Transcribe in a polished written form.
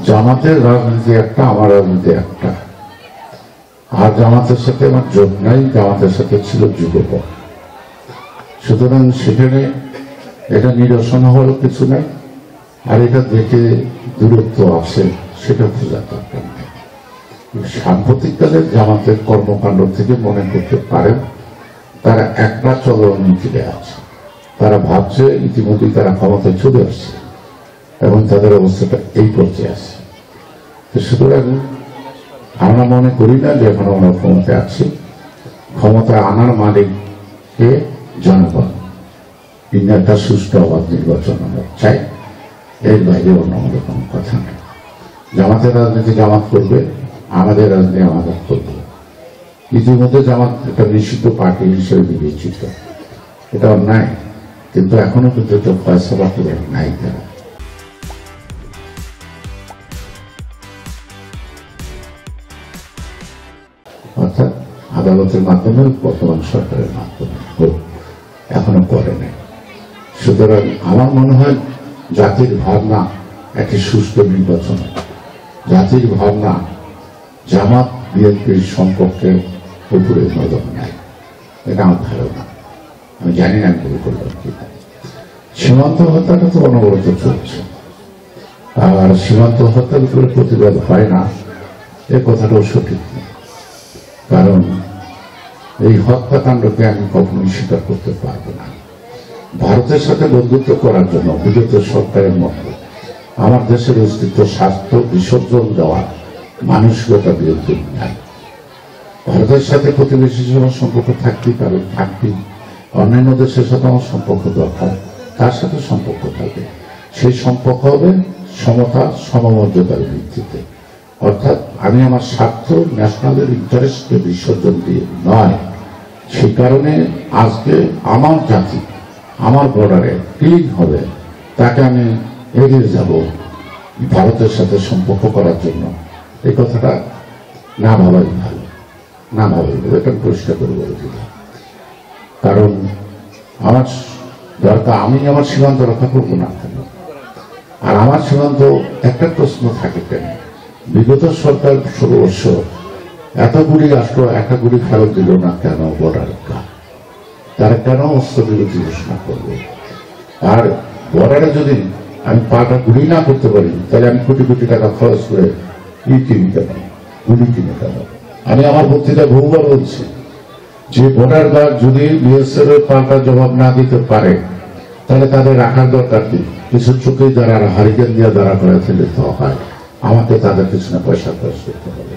জামাতের রাজনীতি একটা, আমার রাজনীতি একটা। আর জামাতের সাথে আমার যোগ নাই, জামাতের সাথে ছিল যুগপৎ। সুতরাং সেখানে এটা নিরসন হওয়ার কিছু নাই, আর এটা দেখে দূরত্ব আছে সেটা খোঁজার দরকার নেই। সাম্প্রতিককালের জামাতের কর্মকাণ্ড থেকে মনে করতে পারেন তারা একটা চলনীতিতে আছে। তারা ভাবছে ইতিমধ্যেই তারা ক্ষমতায় চলে আসছে এবং তাদের অবস্থাটা এই পর্যায়ে আছে। সুতরাং আমরা মনে করি না যে এখন আমরা ক্ষমতায় আছি। ক্ষমতায় আনার মালিককে জনগণ, একটা সুষ্ঠু অবাধ নির্বাচন আমরা চাই। এর বাইরে অন্য আমাদের কোনো কথা নেই। জামাতের রাজনীতি জামাত করবে, আমাদের রাজনীতি আমাদের করবে। ইতিমধ্যে জামাত একটা নিষিদ্ধ পার্টি হিসেবে বিবেচিত, এটা অন্যায়, কিন্তু এখনো কিন্তু এটা ফয়সালা করে নাই তারা। অর্থাৎ আদালতের মাধ্যমে, বর্তমান সরকারের মাধ্যমে এখনো করে নাই। সুতরাং আমার মনে হয় জাতির ভাবনা একটি সুষ্ঠু নির্বাচন, জাতির ভাবনা জামাত বিএনপির সম্পর্কের উপরে নজর নেয়, এটা আমার ধারণা। আমি জানি না আমি ভুল করলাম কিনা। সীমান্ত হত্যাটা তো অনবরত চলছে, আর সীমান্ত হত্যার উপরে প্রতিবাদ হয় না এ কথাটাও সঠিক নেই। কারণ এই হত্যাকাণ্ডকে আমি কখনোই স্বীকার করতে পারবো না। ভারতের সাথে বন্ধুত্ব করার জন্য বিগত সরকারের মতো আমার দেশের অস্তিত্ব, স্বার্থ বিসর্জন দেওয়ার মানসিকতা বিরুদ্ধে নাই। ভারতের সাথে প্রতিবেশী সবার সম্পর্ক থাকতেই পারে, থাকতেই। অন্যান্য দেশের সাথে আমার সম্পর্ক দরকার, তার সাথে সম্পর্ক থাকবে। সেই সম্পর্ক হবে সমতা, সমমর্যাদার ভিত্তিতে। অর্থাৎ আমি আমার স্বার্থ, ন্যাশনালের ইন্টারেস্টকে বিসর্জন দিয়ে নয়। সেই কারণে আজকে আমার জাতি আমার বর্ডারে ক্লিন হবে, তাকে আমি এগিয়ে যাব ভারতের সাথে সম্পর্ক করার জন্য। এই কথাটা না ভাবাই ভালো, না ভাবাই ভালো, এটা পরিষ্কার করে বলে দিলাম। কারণ আমার দরকার, আমি আমার সীমান্ত রক্ষা করবো না কেন? আর আমার সীমান্ত একটা প্রশ্ন থাকে কেন, বিগত সরকার 16 বছর এতগুলি রাষ্ট্র একটা গুলি ফেরত দিল না কেন? বর্ডার তারা কেন অস্ত্রবিরতি ঘোষণা করবে? আর বর্ডারে যদি আমি পাটা গুলি না করতে পারি, তাহলে আমি কোটি কোটি টাকা খরচ করে কিনে কেন, গুলি কিনে কেন? আমি আমার বক্তৃতা বহুবার বলছি যে বর্ডার গার্ড যদি বিএসএফ এর পাল্টা জবাব না দিতে পারে, তাহলে তাদের রাখার দরকার কি? কিছু চোখে যারা হারিকেন দিয়ে দাঁড়া করে ফেলে তো হয়, আমাকে তাদের পিছনে পয়সা খরচ করতে হবে।